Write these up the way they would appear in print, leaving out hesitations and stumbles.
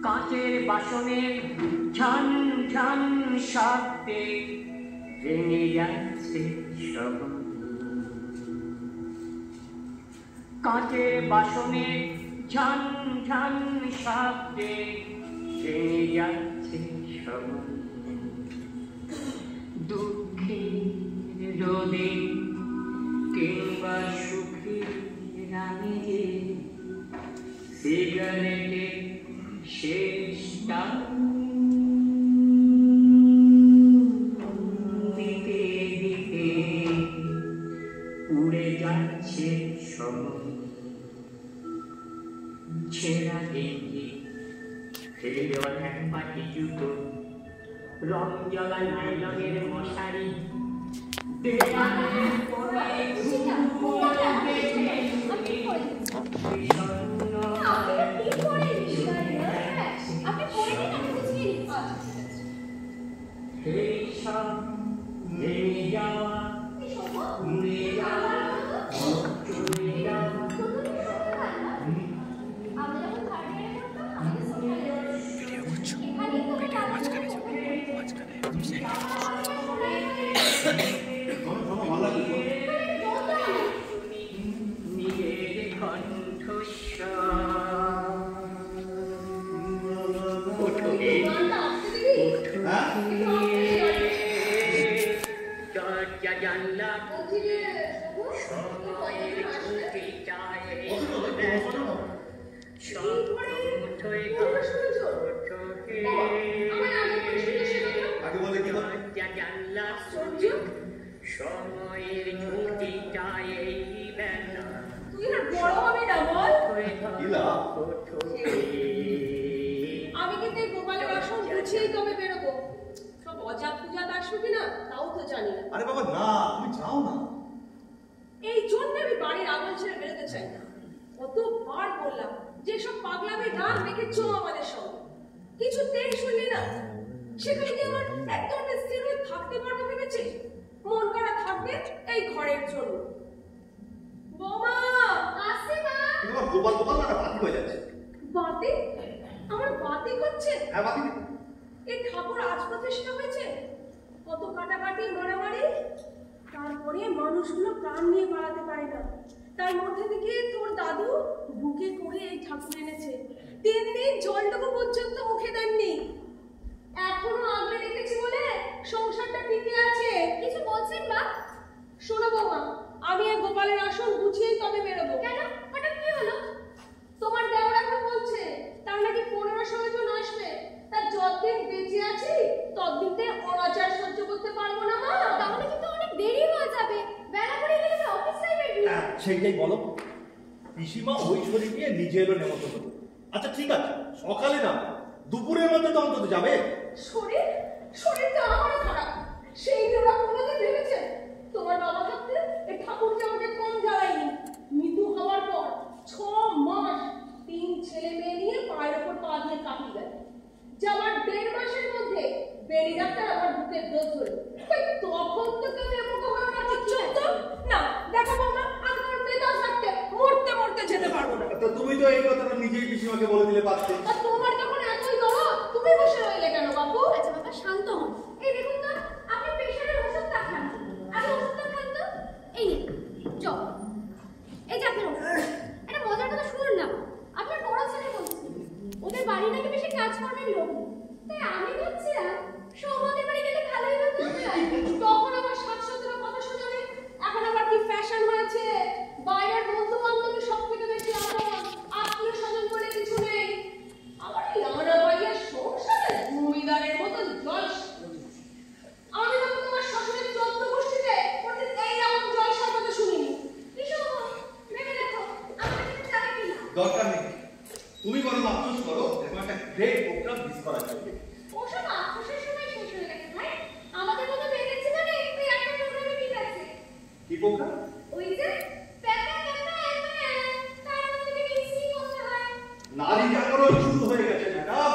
কাঁচের বাসনের ঝন ঝন শব্দে ভেঙে যাচ্ছে সব। কাঁচের বাসনের ঝন ঝন শব্দে ভেঙে যাচ্ছে সব। দুঃখের রোদে কিংবা সুখের রাগে সিগারেটের শেষটা দিতে দিতে উড়ে যাচ্ছে সব। ছেঁড়া গেঞ্জি, ফেলে দেওয়া এক পাটি জুতো, রং জ্বলা নাইলনের মশারি, দেওয়ালের পরে সেইটাই বলো। পিসিমা ওই শরীর নিয়ে নিজে এলো নেমন্তন্ন। আচ্ছা ঠিক আছে, সকালে না দুপুরের মধ্যে তো অন্তত যাবে। শরীরটা আমারও খারাপ, সেই ওরা কোনোদিন ভেবেছে তোমার বাবা থাকতে এই ঠাকুরকে আমাকে কম জ্বালায়নি। মৃত্যু হওয়ার পর 6 মাস 3 ছেলে মেয়ে নিয়ে পায়ের ওপর পা দিয়ে কাটিয়ে গেল। যাওয়ার 1.5 মাসের মধ্যে বেরি ডাক্তার আমার বুকের দোষ ধরে, তখন তো কেউ এমন হবে না। না দেখো বাবা, আমি তোর বেদাস থাকতে মরতে মরতে যেতে পারবো না। তো তুমি তো এই কথাটা নিজেই পিসিমাকে বলে দিলে পারতে। তোমার যখন এতই দরদ, তুমি বসে রইলে কেন বাবু? আচ্ছা বাবা শান্ত হন। এই দেখুন তো, আপনি প্রেশারের ওষুধটা খান। আগে ওষুধটা খান তো। এই নিন চল, এই যে আপনার ওষুধ। একটা মজার কথা শুনুন না, আপনার বড় ছেলে বলছে ওদের বাড়ি নাকি বেশি কাজকর্মের লোক, তাই আমি ভাবছিলাম সমাজের বাড়ি গেলে ভালোই হতো। তখন আমার শাশুড়ির কথা শোনাবে, এখন আবার কি ফ্যাশন হয়েছে, বাইরের বন্ধু বান্ধবী সব থেকে বেশি আপন, আত্মীয় স্বজন বলে কিছু নেই। আমার এই লানা ভাইয়ের সংসারে জমিদারের মতো জল। আমি তো তোমার শ্বশুরের 14 গোষ্ঠীতে ওদের এইরকম জলসার কথা শুনিনি। ভেবে দেখো আমাকে কিছু চাই কিনা। দরকার নেই, তুমি বরং আফসোস করো, এখন একটা গ্রেট প্রোগ্রাম মিস করা যাবে। ওসব আফসোসের সময় শেষ হয়ে গেছে ভাই, আমাদের মতো বেড়েছে মানে এই একটা প্রোগ্রামে ঠিক আছে। কি প্রোগ্রাম? ওই যে তার মধ্যে মিক্সিং করতে হয়। নারী জাগরণ শুরু হয়ে গেছে ম্যাডাম।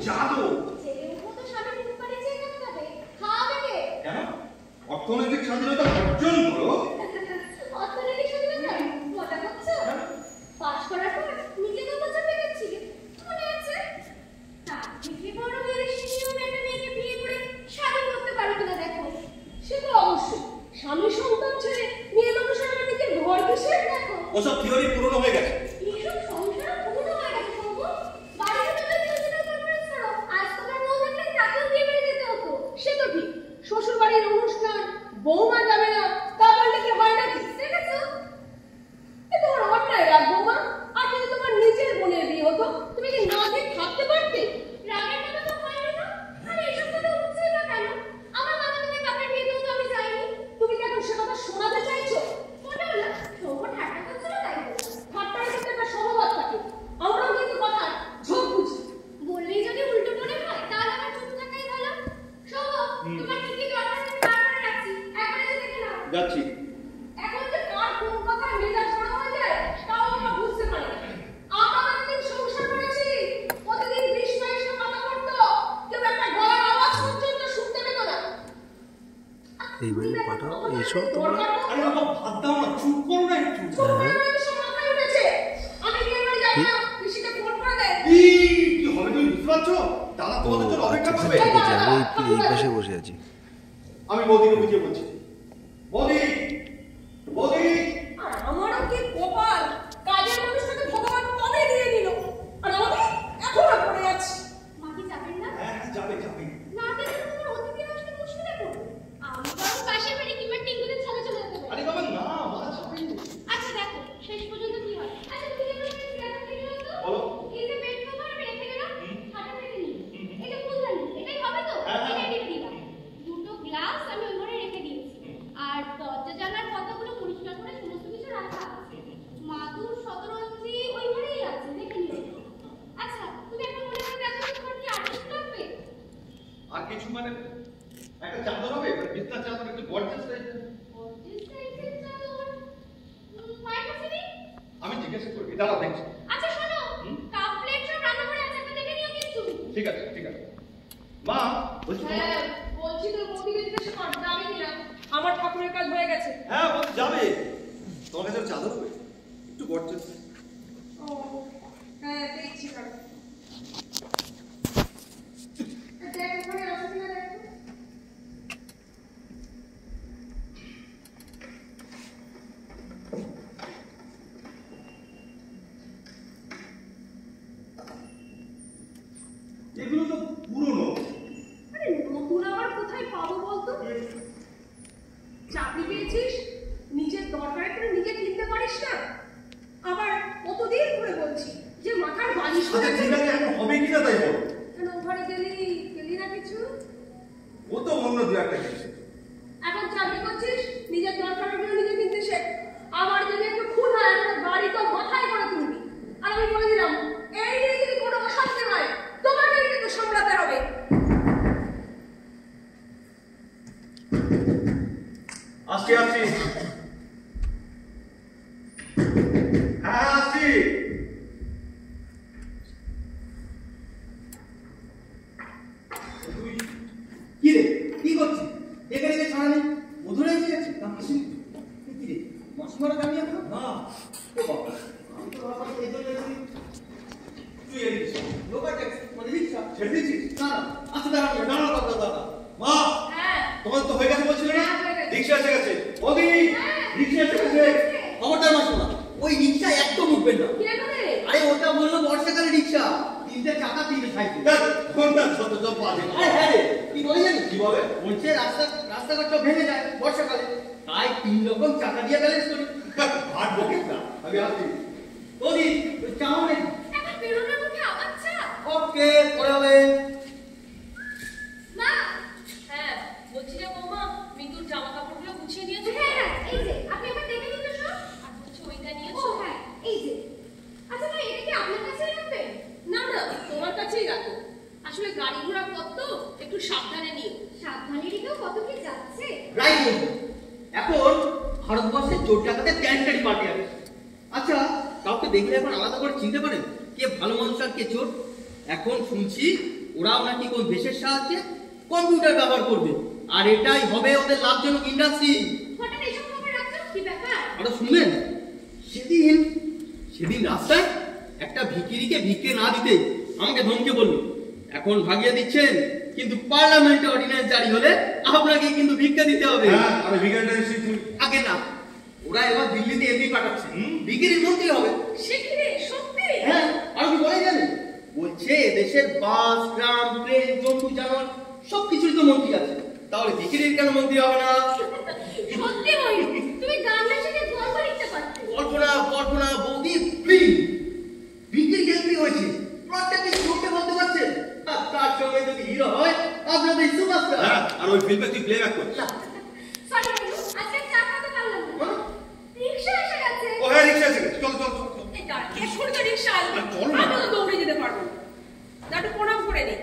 জাদু ছেলেও তো স্বামীর মুখ পাড়ে চেয়ে কেন যাবে, খাওয়াবে কে? কেন? অর্থনৈতিক স্বাধীনতা অর্জন করো। অর্থনৈতিক স্বাধীনতা মজা করছো? পাস করার পর নিজে তো বোঝা পেয়েছি মনে আছে এইবারে পাঠাও এসো তোমরা। আরে বাবা ভাত দাও না, চুপ করো না একটু। কি কি হবে তুমি বুঝতে পারছো? দাদা ও তোমাদের জন্য অপেক্ষা আচ্ছা করবে। ঠিক আছে, আমি এই পাশে বসে আছি। আমি বৌদিকে বুঝিয়ে বলছি। বৌদি, বৌদি, আর আমারও কি কপাল, কাজের মানুষটাকে ভগবান কবে দিয়ে দিল, আর আমাকে এখনো পড়ে আছি। মা কি যাবেন না? হ্যাঁ যাবে যাবে। না গেলে তো তোমার অতিথি আসলে মুশকিলে পড়বে। আমি বরং পাশের বাড়ি কিংবা টিঙ্গুদের ছাদে চলে যেতে পারি। আরে বাবা না, মা যাবে। আচ্ছা দেখো শেষ পর্যন্ত কি হয়। আচ্ছা তুমি এবার সিনেমা থেকে গেলো তো? বলো। এই যে বেড কভার আমি রেখে গেলাম, খাতা থেকে নিয়ে। এই যে ফুলদানি, এটাই হবে তো? হ্যাঁ, হ্যাঁ। এটা টিপে দিবা। দুটো গ্লাস আমি ওই ঘরে রেখে দিয়েছি। আর দরজা জানালার পর্দাগুলো পরিষ্কার করে সমস্ত কিছু রাখা আছে। মাদুর শতরঞ্জি ওই ঘরেই আছে, দেখে নিও। আচ্ছা তুমি এখন মনে করে দেখো তো তোমার কি আর কিছু লাগবে? আর কিছু মানে একটা চাদর হবে, মানে বিছনা চাদর একটু গর্জিয়াস টাইপের। অর্জিস সাইজের চাদর মায়ের কাছে নেই? আমি জিজ্ঞাসা করবি, দাঁড়াও দেখছি। আচ্ছা শোনো, কাপ প্লেট সব রান্নাঘরে আছে, একটা দেখে নিও কিন্তু। ঠিক আছে ঠিক আছে। মা বলছি হ্যাঁ বলছি তো, বৌদিকে জিজ্ঞাসা কর, যাবে কিনা। আমার ঠাকুরের কাজ হয়ে গেছে। হ্যাঁ বলছি যাবে। তোমার কাছে চাদর হবে একটু গর্জিয়াস। ও হ্যাঁ দেখছি না, দেখ ওখানে আছে কিনা দেখ। এগুলো তো পুরনো। আরে নতুন আবার কোথায় পাবো বলতো? চাকরি পেয়েছিস, নিজের দরকারে করে নিজে কিনতে পারিস না। আবার কতদিন ধরে বলছি যে মাথার বালিশ আচ্ছা ঠিক আছে, এখন হবে কিনা তাই বল। কেন ঘরে গেলি না কিছু? ও তো অন্য দু একটা কিছু। এখন চাকরি করছিস, নিজের দরকারে করে নিজে কিনতে শেখ। আমার যদি একটু খুন হয়, একটা গাড়ি তো মাথায় করে তুলবি। আর আমি বলে দিলাম, এই নিয়ে যদি কোনো অশান্তি হয়, তোমাকে কিন্তু সামলাতে হবে। আসছি আসছি। হ্যাঁ আসছি। কি রে কি করছিস? এখানে যে ছাড়া নেই, মধুরে এসে গেছে তা হাসি। কি রে মাসিমারা দাঁড়িয়ে এখন? না ও বাবা, আমি তো ভাবলাম এই জন্য এসেছি। তুই এলিস লোকাল ট্যাক্সি মানে রিক্সা ছেড়ে দিয়েছিস? না না আচ্ছা দাঁড়া দাঁড়া দাঁড়া দাঁড়া। মা হ্যাঁ তোমার তো হয়ে গেছে বলছিলে না? হ্যাঁ, হয়ে গেছে। রিক্সা এসে গেছে। ওদি রিক্সা এসে গেছে। খবরদার মাসিমা, ওই রিক্সা একদম উঠবেন না। কি করে? আরে ওটা বললো বর্ষাকালের রিক্সা, তিনটে চাকা তিনটে সাইকেল। দেখ কোনটা ছোট ছোট পাজে। আরে হ্যাঁ রে, কি বলে জানিস? কি বলে? বলছে রাস্তাঘাট সব ভেঙে যায় বর্ষাকালে, তাই 3 রকম চাকা দিয়ে ব্যালেন্স করি। হাট বকিস না, আমি আসছি। ওদি ওই চাও নেই। এখন বেরোনোর মুখে আবার চা? ওকে পরে হবে। মা হ্যাঁ বলছি যে বৌমা, মিতুর জামা কাপড়গুলো গুছিয়ে নিয়েছো? হ্যাঁ হ্যাঁ এই যে আপনি আবার দেখে নিন তো সব। আর বলছি ওইটা ও নিয়েছো? হ্যাঁ এই যে। আচ্ছা মা এটা কি আপনার কাছেই রাখবে? না না, তোমার কাছেই রাখো। আসলে গাড়ি ঘোড়া পথ তো, একটু সাবধানে নিও। সাবধানে রেখেও কত কি যাচ্ছে। রাইট বলছো। এখন ভারতবর্ষের চোর ডাকাতের ক্যান্টারি পার্টি আছে। আচ্ছা কাউকে দেখলে এখন আলাদা করে চিনতে পারেন কে ভালো মানুষ আর কে চোর? এখন শুনছি ওরাও নাকি কোন দেশের সাহায্যে কম্পিউটার ব্যবহার করবে, আর এটাই হবে ওদের লাভজনক ইন্ডাস্ট্রি। হঠাৎ এসব খবর রাখছো, কি ব্যাপার? আরো শুনবেন, সেদিন রাস্তায় একটা ভিখিরিকে ভিক্ষে না দিতে আমাকে ধমকে বললো। এখন ভাগিয়ে দিচ্ছেন, কিন্তু পার্লামেন্টে অর্ডিন্যান্স জারি হলে আপনাকে কিন্তু ভিক্ষা দিতে হবে। হ্যাঁ আমি ভিখারিটা এসেছি। তুই আগে না, ওরা এবার দিল্লিতে এমপি পাঠাচ্ছে, ভিখিরির মন্ত্রী হবে। সে কি রে, সত্যি? হ্যাঁ আর কি বলে জানেন, বলছে দেশের বাস গ্রাম ট্রেন জন্তু জানোয়ার সবকিছুরই তো মন্ত্রী আছে, তাহলে ভিখিরির কেন মন্ত্রী হবে না? সত্যি বলি, তুমি গান না শিখে গল্প লিখতে পারতে। কল্পনা বৌদি প্লিজ, ভিখিরি এমপি হয়েছে, প্লটটা কি শুনতে বলতে পারছেন? আর তার সঙ্গে যদি হিরো হয় আপনাদের সুপারস্টার। হ্যাঁ আর ওই ফিল্মে তুই প্লেব্যাক করছিস। সরি বলু, আজকে চা খেতে পারলাম না। রিকশা এসে গেছে। ও হ্যাঁ রিক্সা এসে গেছে। চল চল চল চল। এই দাঁড়া, কে সরকার রিক্সা আসবে? আর চল না। আমি তো দৌড়ে যেতে পারবো না। দাঁড়া প্রণাম করে নি।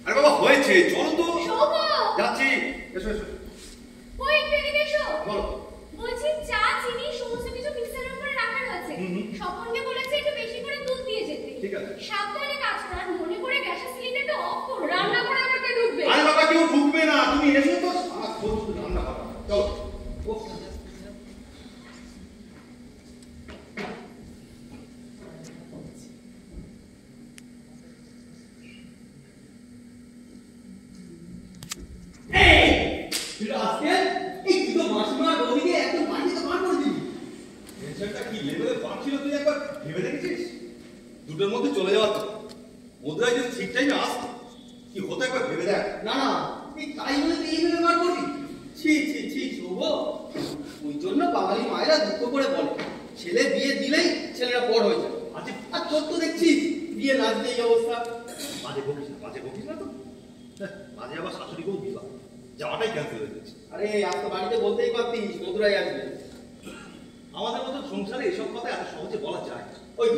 আরে বাবা হয়েছে, চলো তো। শোভো, যাচ্ছি। এসো এসো। ওই একটু এদিকে এসো। বলো। বলছি চা চিনি সমস্ত কিছু মিক্সারের উপরে রাখা রয়েছে। স্বপনকে বলেছে একটু বেশি করে দুধ দিয়ে যেতে। ঠিক আছে। সাবধানে কাজ কর, আর মনে করে গ্যাসের সিলিন্ডারটা অফ করো। রান্না করে আবার কে ঢুকবে? আরে বাবা কেউ ঢুকবে না, তুমি এসো তো। সারা খোঁজ ভেবে দেখেছিস দুটোর মধ্যে চলে যাওয়া তো মধুরাই যদি ঠিক টাইমে আসতো কি হতো একবার ভেবে দেখ। না না এই তাই বলে তুই এইভাবে বার করবি? ছি ছি ছি শুভ, ওই জন্য বাঙালি মায়েরা দুঃখ করে বলে ছেলে বিয়ে দিলেই ছেলেরা বড় হয়ে যায়। আচ্ছা আর তোর তো দেখছিস বিয়ে না দিলে এই অবস্থা। বাজে বকিস না তো। মাঝে আবার শাশুড়িকেও বিবাহ যাওয়াটাই ক্যান্সেল হয়ে গেছে। আরে আজ তো বাড়িতে বলতেই পারতিস মধুরাই আসবে। আমাদের মতো সংসারে এসব কথা এত সহজে বলা যায় না। ওই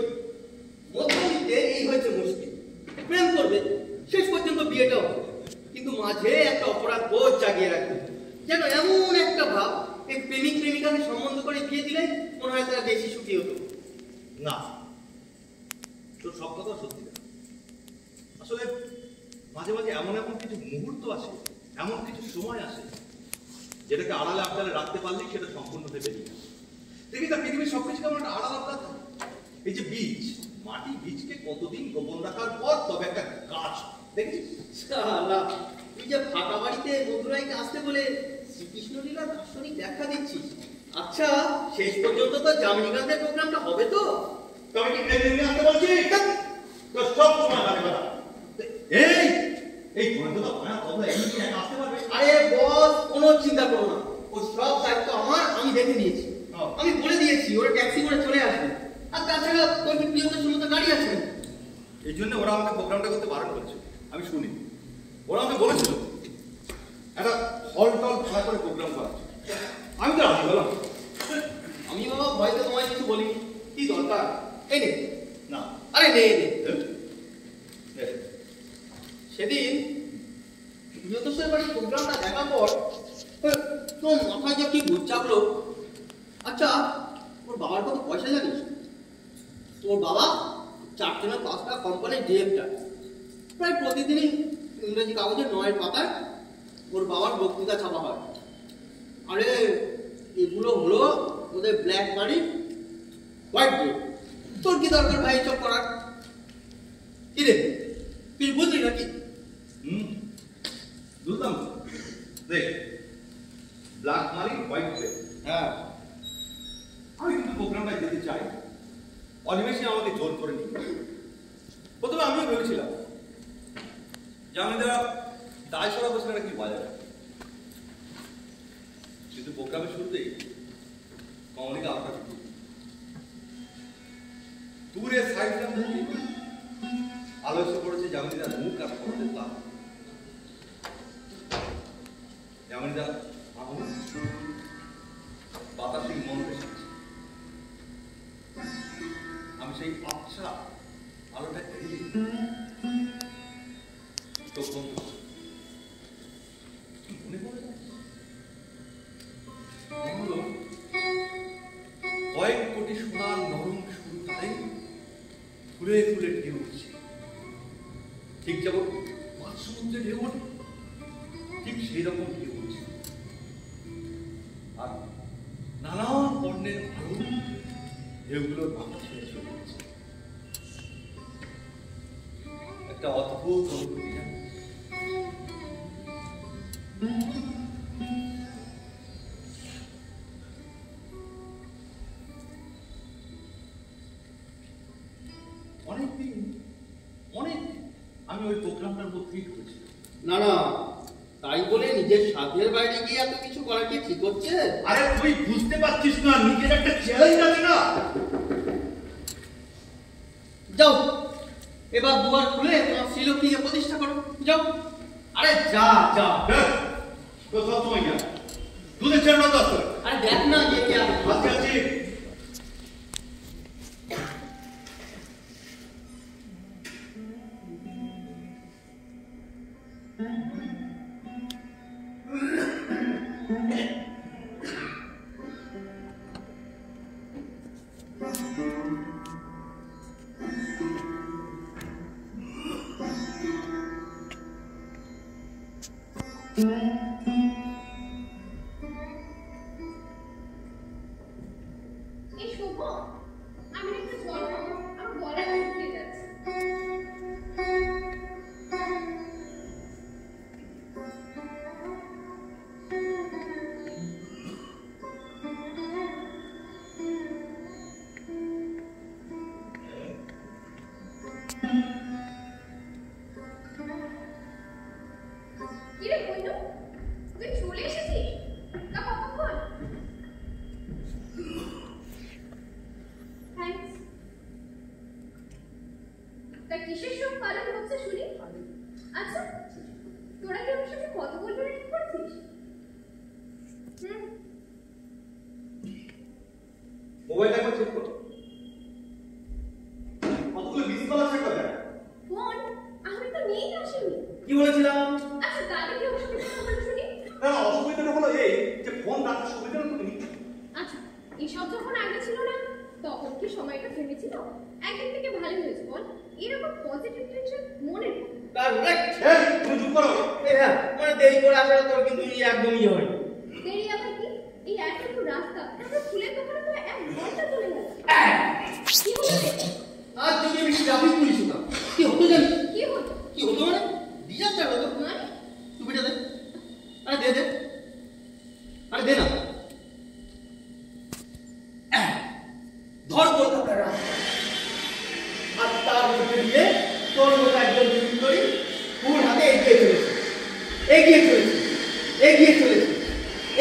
মধ্যবিত্তে এই হয়েছে মুশকিল, প্রেম করবে শেষ পর্যন্ত বিয়েটাও হবে, কিন্তু মাঝে একটা অপরাধ বোধ জাগিয়ে রাখবে, যেন এমন একটা ভাব এই প্রেমিক প্রেমিকাকে সম্বন্ধ করে বিয়ে দিলে মনে হয় তারা বেশি সুখী হতো। না, তোর সব কথা সত্যি না। আসলে মাঝে মাঝে এমন কিছু মুহূর্ত আসে, এমন কিছু সময় আসে যেটাকে আড়ালে আবডালে রাখতে পারলেই সেটা সম্পূর্ণ হয়ে বেরিয়ে আসে। দেখি তা পৃথিবীর সবকিছু কেমন একটা আড়াল আবডাল থাকে। এই যে বীজ, মাটি বীজকে কতদিন গোপন রাখার পর তবে একটা গাছ দেখেছিস। শালা, তুই যে ফাঁকা বাড়িতে মধুরাইকে আসতে বলে শ্রীকৃষ্ণ লীলার দার্শনিক ব্যাখ্যা দিচ্ছিস। আচ্ছা, শেষ পর্যন্ত তো জামিনীকান্তের প্রোগ্রামটা হবে তো? তবে কি প্রেমে আসতে বলছি? তো সব সময় বাজে কথা। এই তোমরা তো মায়া তোমরা এমনি একা আসতে পারবে? আরে বস, কোনো চিন্তা করো না, ও সব দায়িত্ব আমার, আমি দেখে নিয়েছি। আমি বলে দিয়েছি ওরা ট্যাক্সি করে চলে আসবে। আর তাছাড়া তোর কি প্রিয়তার সময় তো গাড়ি আছে। এই জন্য ওরা আমাকে প্রোগ্রামটা করতে বারণ করেছিল। আমি শুনি, ওরা আমাকে বলেছিল একটা হল টল ভাড়া করে প্রোগ্রাম করা। আমি তো রাজি বললাম। আমি বাবা ভয়তো তোমায় কিছু বলিনি, কি দরকার? এই নে না, আরে নে নে। সেদিন প্রিয়তোষের বাড়ির প্রোগ্রামটা দেখার পর তোর মাথায় যে কি ভূত চাপলো। আচ্ছা, ওর বাবার কত পয়সা জানিস? ওর বাবা 4 না 5টা কোম্পানির ডিরেক্টর। প্রায় প্রতিদিনই ইংরেজি কাগজের 9 পাতায় ওর বাবার বক্তৃতা ছাপা হয়। আরে এগুলো হলো ওদের ব্ল্যাক মানি, হোয়াইট ব্রেড। তোর কি দরকার ভাই এসব করার? কি রে, তুই বুঝলি নাকি? বুঝলাম। দেখ, ব্ল্যাক মানি হোয়াইট ব্রেড। হ্যাঁ, আমি কিন্তু প্রোগ্রামটা যেতে চাই। অনিমেষে আমাকে জোর করে নিয়ে প্রথমে আমিও ভেবেছিলাম যে আমি যারা দায় সরা বসে নাকি বাজাবে, কিন্তু প্রোগ্রামের শুরুতেই কমলিকা আলোটা দূরে সাইডটা থেকে আলো এসে পড়েছে জামিনীদার মুখ আর পড়তে তাপ। জামিনীদা বাতাসে মন এসেছে। আমি সেই আচ্ছা আলোটা এড়িয়ে চোখ বন্ধ মনে পড়ে যায় কয়েক কোটি সোনার নরম শুরু তাই ফুলে ফুলে ঢেউ উঠছে। ঠিক যেমন মাছ সমুদ্রে ঢেউ ওঠে, ঠিক সেই রকম ঢেউ উঠছে। আর নানান বর্ণের আলো ঢেউগুলোর মাথা ছেড়ে চলে গেছে। একটা অদ্ভুত অনুভূতি। অনেক আমি ওই প্রোগ্রামটার মধ্যেই ঢুকেছিলাম। না না, তাই বলে নিজের সাধ্যের বাইরে গিয়ে এত কিছু করা কি ঠিক হচ্ছে? আরে তুই বুঝতে পারছিস না, নিজের একটা চ্যালেঞ্জ আছে না। যাও, এবার দুয়ার খুলে তোমার শ্রীলক্ষ্মীকে প্রতিষ্ঠা করো, যাও। আরে যা যা। তো সব সময় যা, দুধের ছেড়ে না তো আসতে। আরে দেখ না যে কে আছে। আচ্ছা আছি। এই শুভ, আমি একটু জল খাবো, আমার গলা শুকিয়ে যাচ্ছে। কিরে কইলো তুই চলে এসেছিস তা কতক্ষণ থ্যাঙ্কস তা কিসের সব পালন হচ্ছে শুনি আচ্ছা তোরা কি আমার সাথে কথা বলতে রেডি করছিস মোবাইলটা একবার চেক করো কতগুলো মিস কল আছে কবে ফোন আমি তো নিয়েই আসিনি কি বলেছিলাম? আচ্ছা তাহলে কি অসুবিধা হবে শুনি না অসুবিধাটা হলো এই যে ফোন রাখার সুবিধাটা তুমি নিচ্ছ আচ্ছা এসব যখন আগে ছিল না তখন কি সময়টা থেমেছিল একদিন থেকে ভালো হয়েছে বল এরকম পজিটিভ টেনশন মনে নেই কারেক্ট। এই তুমি চুপ করো হ্যাঁ, মানে দেরি করে আসাটা তোর কিন্তু একদমই হয়নি। দেরি আবার কি এই এতটুকু রাস্তা তারপর ফুলের দোকানে তো 1 ঘন্টা চলে গেল কি হলো রে? আর যদি আমি ট্রাফিক পুলিশ হতাম কি হতো জানি? কি হলো কি হতো মানে ডিজাস্টার হতো। মানে টুপিটা দে। আরে দে দে। আরে দে না। ধর কলকাতার রাস্তা। আর তার মধ্যে দিয়ে তোর মতো একজন সুন্দরী ফুল হাতে এগিয়ে চলেছে। এগিয়ে চলেছে। এগিয়ে চলেছে।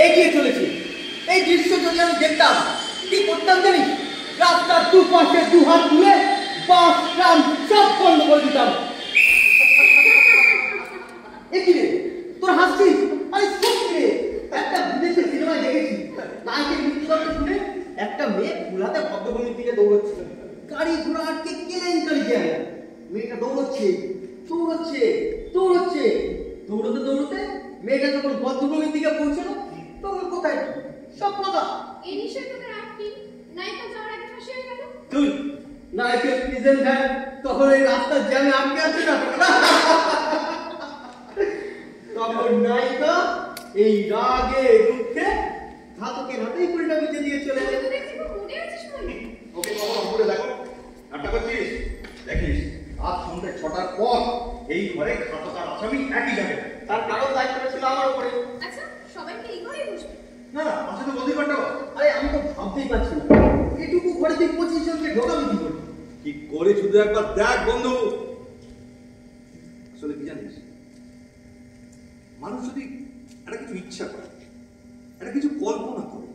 এগিয়ে চলেছে। এই দৃশ্য যদি আমি দেখতাম কি করতাম জানিস? রাস্তার দুপাশে দুহাত তুলে বাস ট্রাম সব বন্ধ করে দিতাম। কি রে তোর হাসছিস? আরে সত্যি রে একটা বিদেশের সিনেমায় দেখেছি নায়কের মৃত্যুদণ্ড শুনে একটা মেয়ে ফুলাতে ভদ্রভূমির দিকে দৌড়চ্ছিল গাড়ি ঘোড়া আটকে কেলেঙ্কারি যায় মেয়েটা দৌড়চ্ছে দৌড়চ্ছে দৌড়চ্ছে দৌড়তে দৌড়তে মেয়েটা যখন ভদ্রভূমির দিকে পৌঁছলো তখন কোথায় সব কথা এই নিশ্চয় তোদের আটকে নায়িকা যাওয়ার আগে ফাঁসি হয়ে গেল তুই নায়কের প্রেজেন্ট ভ্যান তখন এই রাস্তার জ্যামে আটকে আছে না তখন নায়িকা এই রাগে দুঃখে ঘাতকের হাতেই পুরোটা বেঁচে দিয়ে চলে তুই যায় তো দেখছি খুব মনে আছিস মনে ওকে কখন উপরে দেখো একটা করছিস দেখিস আজ সন্ধ্যে 6টার পর এই ঘরে ঘাতকার আসামি একই যাবে তার কারণ দায়িত্ব ছিল আমার উপরে আচ্ছা সবাইকে এই ঘরেই বসবে না না পাশে তো বলতেই পারতো আরে আমি তো ভাবতেই পারছি না এটুকু ঘরে তুই 25 জনকে ঢোকাবি কি করে কি করে শুধু একবার দেখ বন্ধু আসলে কি জানিস মানুষ যদি একটা কিছু ইচ্ছা করে একটা কিছু কল্পনা করে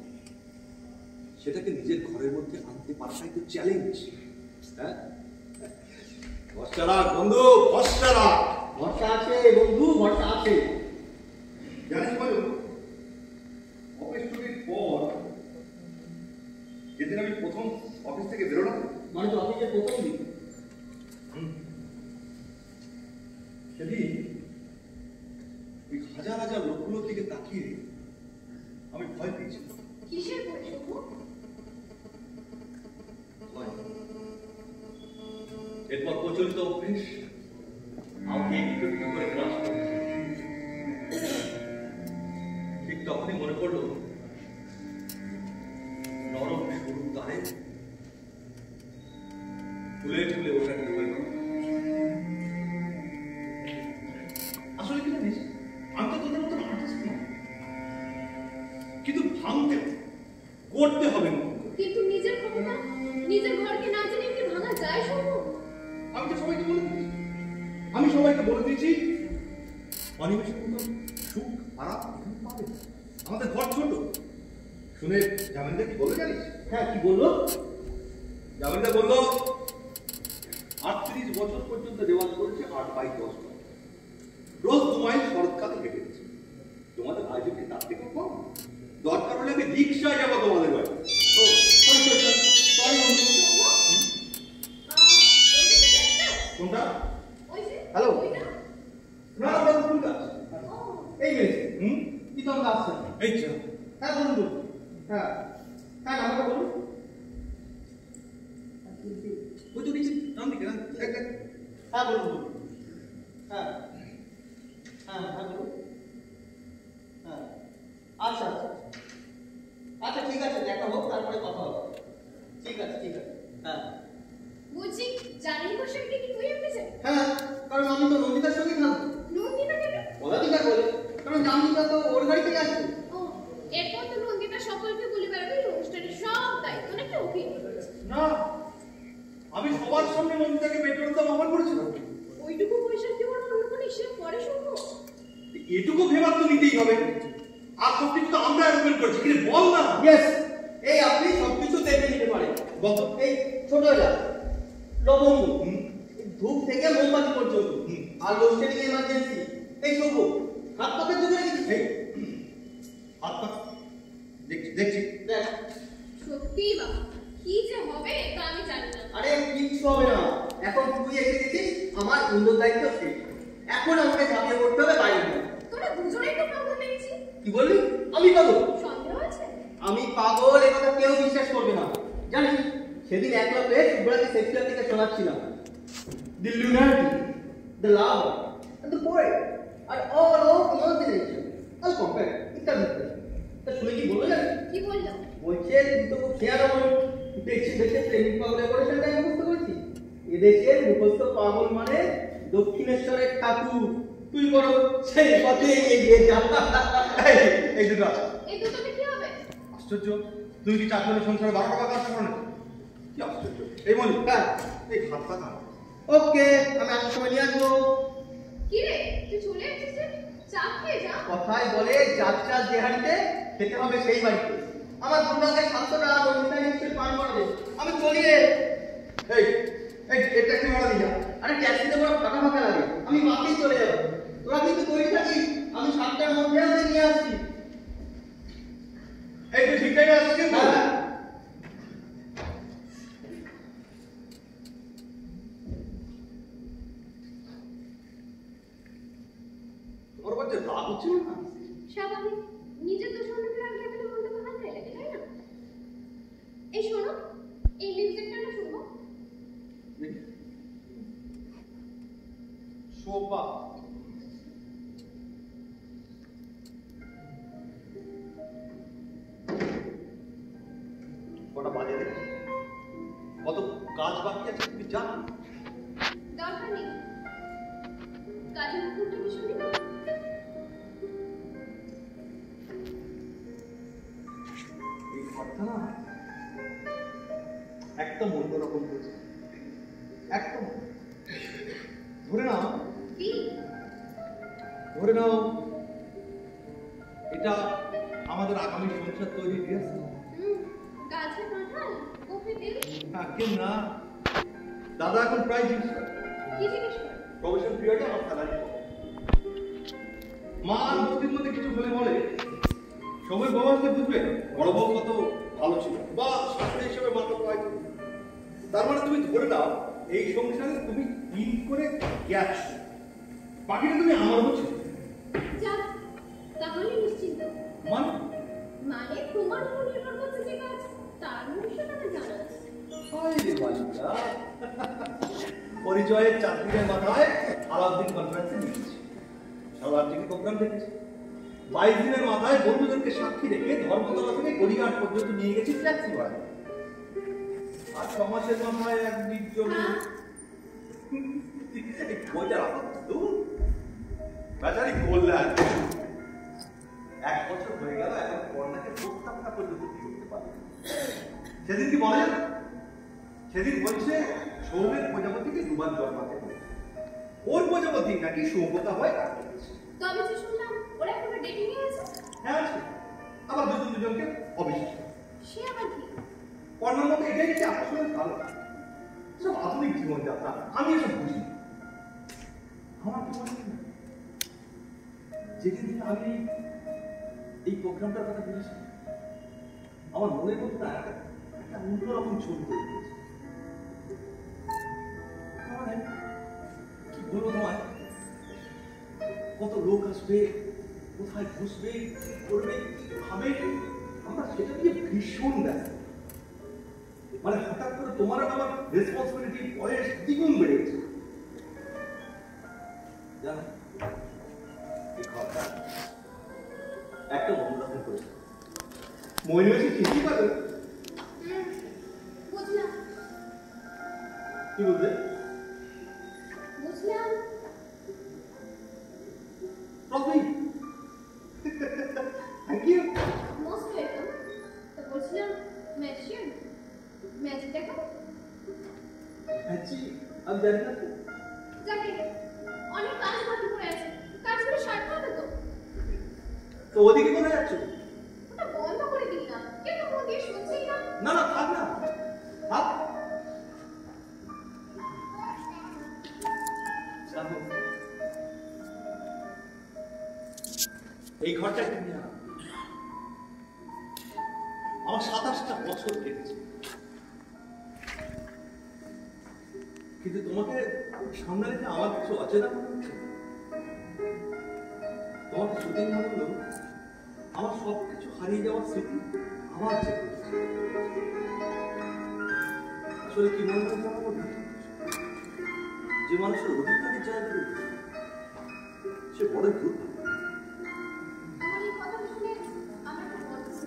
সেটাকে নিজের ঘরের মধ্যে আনতে পারাটাই তো চ্যালেঞ্জ হ্যাঁ ভরসা রাখ বন্ধু ভরসা রাখ ভরসা আছে বন্ধু ভরসা আছে জানিস বলো অফিস ছুটির পর যেদিন আমি প্রথম অফিস থেকে বেরোলাম মানে তো অফিসের প্রথম দিন সেদিন ওই হাজার হাজার লোকগুলোর দিকে তাকিয়ে আমি ভয় পেয়েছি কিসের বই শুভ ভয়। এরপর প্রচলিত অভ্যেস আমাকে একটু একটু করে গ্রাস করে ঠিক তখনই মনে পড়লো নরম সরু তারে ফুলে ফুলে ওঠা ডুবে আসলে কি জানিস আমি তো তোদের মতন আর্টিস্ট না কিন্তু ভাঙতে হবে করতে হবে না কিন্তু নিজের ক্ষমতা নিজের ঘরকে না জেনে কি ভাঙা যায় সম্ভব আমি তো সবাইকে বলে দিয়েছি আমি সবাইকে বলে দিয়েছি অনিমেষের মতো সুখ আরাম এখানে পাবে না। আমাদের ঘর ছোট শুনে জামিনদা কি বলে জানিস হ্যাঁ কি বললো জামিনদা বললো 38 বছর পর্যন্ত রেওয়াজ করেছে 8/10 রোজ 2 মাইল শরৎকালে হেঁটেছে তোমাদের আয়োজন কি তার থেকে কম দরকার হলে আমি রিক্সায় যাবো তোমাদের বাড়ি ও সরি সরি সরি বন্ধু কোনটা ওই যে হ্যালো ওইটা না আমরা কোন কাজ ও এই মেরেছে হুম কি তোমরা আসছেন এই চল হ্যাঁ বলুন বলুন হ্যাঁ হ্যাঁ নামটা বলুন ওই তো নিচে নাম দিকে না দেখ দেখ হ্যাঁ বলুন বলুন হ্যাঁ হ্যাঁ হ্যাঁ বলুন হ্যাঁ আচ্ছা আচ্ছা আচ্ছা ঠিক আছে দেখা হোক তারপরে কথা হবে ঠিক আছে হ্যাঁ বলছি জানি বসে কি তুই এমনি যাবি হ্যাঁ কারণ আমি তো নন্দিতার সঙ্গে থাকবো নন্দিতা কেন পদাধিকার বলে কারণ জামিনটা তো ওর গাড়ি থেকে আসছে ও এরপর তো নন্দিতা সকলকে বলে বেড়াবে এই অনুষ্ঠানের সব দায়িত্ব নাকি ওকে না আমি সবার সামনে নন্দিতাকে বের করতাম আমার এটুকু ভেবার তো নিতেই হবে। আর সবকিছু তো আমরা অ্যারেঞ্জমেন্ট করছি, কিন্তু বল না। ইয়েস, এই আপনি সবকিছু দেখে নিতে পারেন। বল তো। এই ছোট এলাকা লবঙ্গ, ধূপ থেকে মোমবাতি পর্যন্ত, আর লোডশেডিং এমার্জেন্সি, এই সব হাত পাখার জন্য রেখেছি। এই হাত পা দেখছি দেখছি। দেখ, সত্যি বাবা, কি যে হবে তা আমি জানি না। আরে কিচ্ছু হবে না, এখন তুই এসে গেছিস, আমার ইন্দোর দায়িত্ব শেষ। এখন আমাকে ঝাঁপিয়ে পড়তে হবে বাইরে। তোরা দুজনেই তো পাগল পেয়েছি। কি বললি? আমি পাগল? সন্দেহ আছে? আমি পাগল এ কথা কেউ বিশ্বাস করবে না। জানিস, সেদিন একলা পেয়ে শুভ্রাকে শেক্সপিয়ার থেকে শোনাচ্ছিলাম। The lunatic, the lover, and the poet are all of imagination. All compared, ইত্যাদি। তা শুনে কি বললো জানিস? কি বললো? বলছে তুই তো খুব খেয়াল আমার দেখছি দেখে প্রেমিক পাগলের অপারেশনটা মুখস্থ করেছি। এদেশের মুখস্থ পাগল মানে দক্ষিণেশ্বরের ঠাকুর। তুই বড় সেই পথে এগিয়ে যা। এই দুটো আছে। এই দুটোতে কি হবে? আশ্চর্য, তুই কি চাকরির সংসারে 12 টাকা কাজ করো না? কি আশ্চর্য। এই মনি, হ্যাঁ, এই হাত পা কাট। ওকে, আমি আসার সময় নিয়ে আসবো। কি রে, তুই চলে এসেছিস যে? চা খেয়ে যা। কথায় বলে যাত্রা যে হাড়িতে খেতে হবে সেই বাড়িতে। আমার দুর্গাকে 700 টাকা অনুষ্ঠান হিসেবে পান করাবে। আমি চলি রে। এই এই এটা কি ভাড়া দিয়া? আরে ট্যাক্সিতে বড় ফাঁকা ফাঁকা লাগে, আমি বাসেই চলে যাবো। তোরা কিন্তু তৈরি থাকিস, আমি 7টার মধ্যে ওদের নিয়ে আসছি। এই তুই ঠিক টাইমে আসছিস কিন্তু? হ্যাঁ। তোমার বাচ্চা রাগ হচ্ছিল না? স্বাভাবিক, নিজের দোষ অন্যকে রাখলে ফেলে মনটা তো হালকাই লাগে, তাই না? এই শোনো, এই মিউজিকটা না শুনবো? শোভা, কটা বাজে দেখছিস? কত কাজ বাকি আছে তুই জান? দরকার নেই, কাজের মুখটা কি শুনি? এই ঘরটা না একদম অন্যরকম হয়েছে, একদম। ধরে নাও, কি? ধরে নাও এটা আমাদের আগামী সংসার তৈরির রিহার্সাল। গাছে কাঁঠাল, কফি তেল। কেন না, দাদা এখন প্রায় জিজ্ঞেস করে, কি জিজ্ঞেস করে? প্রফেশন পিরিয়ডে আমার স্যালারি কত। মা আর বস্তির মধ্যে কিছু হলে বলে সবাই বউ আসলে বুঝবে বড় বউ কত ভালো ছিল, বা শাশুড়ি হিসেবে মা কত হয়। তার মানে তুমি ধরে নাও এই সংসারে তুমি 3 করে গেছো, বাকিটা তুমি আমার হচ্ছে। যা, তাহলে নিশ্চিন্ত। মানে মানে তোমার উপর নির্ভর করছে যে কাজ, তার ভবিষ্যৎ আমার জানা আছে। হায়রে বালিকা, পরিচয়ের চাকরির মাথায় আলাউদ্দিন কনফারেন্সে নিয়েছি, সর্বাধিক প্রোগ্রাম দেখেছি। 22 দিনের মাথায় বন্ধুদেরকে সাক্ষী রেখে ধর্মতলা থেকে গড়িয়াহাট পর্যন্ত নিয়ে গেছি ট্যাক্সি ভাড়া। আর 6 মাসের মাথায় এক নির্জন বেচারি কল্যাণ 1 বছর হয়ে গেল, এখন কন্যাকে প্রস্তাবটা পর্যন্ত দিয়ে উঠতে পারে। সেদিন কি বলে, সেদিন বলছে সৌমের প্রজাপতিকে 2 বার জন্মাতে হবে, ওর প্রজাপতি নাকি সৌম্যতা হয়। তবে যে শুনলাম ওরা এখন ডেটিং এ আছে। হ্যাঁ আছে, আবার দুজনকে অবিশ্বাস। সে আবার কি? কর্ণের মতো এটাই কি আকর্ষণের কারণ। সব আধুনিক জীবনযাত্রা, আমি এসব বুঝি না। আমার কি মনে হয়, যেদিন থেকে আমি এই প্রোগ্রামটার কথা বলেছি, আমার মনের মধ্যে না একটা অন্যরকম ছবি তৈরি হয়েছে। কি বলবো তোমায়, কত লোক আসবে, কোথায় বসবে, কি করবে, কি খাবে, আমরা সেটা নিয়ে ভীষণ ব্যস্ত। মানে হঠাৎ করে তোমার আমার রেসপন্সিবিলিটি বয়স দ্বিগুণ বেড়ে গেছে। জানো, এই ঘরটা একটা অন্যরকম করেছে। মনে হয়েছে ঠিকই পাবে। বুঝলাম। কি বলবে? বুঝলাম। Probably thank you. Most welcome. তো বলছিলাম ম্যাচিউর ম্যাচ দেখো। ম্যাচি আমি জানি না তো। যাকে অনেক কাজ বাকি পড়ে আছে, কাজগুলো সারতে হবে তো। তো ওদিকে কোথায় যাচ্ছ? ওটা বন্ধ করে দিই না, কিন্তু মন দিয়ে শুনছেই না। না না, থাক না, থাক। এই ঘরটা কিনে আনা। আমার 27টা বছর কেটেছে, কিন্তু তোমাকে সামনে রেখে আমার কিছু অচেনা মনে হচ্ছে। তোমাকে শুটিং মনে হলো আমার সবকিছু হারিয়ে যাওয়ার স্মৃতি আমার চেপে উঠছে। আসলে কি মনে হয় জানো না? যে মানুষের অধিকারের জায়গায় সে বড় ভুল। আমার এই কথা শুনে আমার খুব মনে হচ্ছে।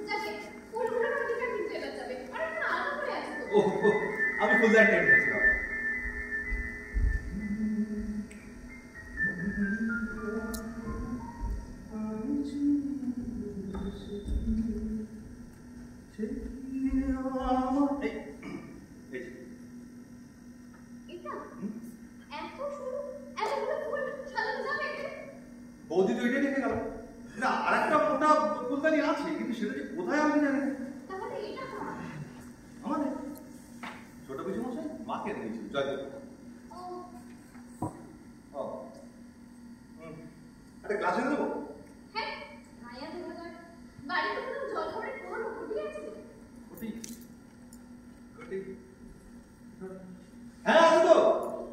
যাকে ফুলগুলো ঠিক আছে কিন্তু এবার যাবে। আর একটা আলাদা করে আছে তো। ওহ, আমি ফুলদার টাইম করছিলাম। এটা এত সুন্দর, এতগুলো ফুল সাজানো যাবে এখানে? বৌদি তো এটাই রেখে গেল। না, আর একটা মোটা ফুলদানি আছে, কিন্তু সেটা যে কোথায় আমি জানি না। তাহলে এটা কার? আমাদের ছোট পিছু মশাই মাকে দিয়েছিল জয়দেব। ও, ও, একটা গ্লাস এনে দেবো? হ্যাঁ, মায়া দেখার বাড়িতে কোনো জল ভরে কোনো ঘটি আছে? ঘটি? ঘটি? হ্যাঁ আছে তো,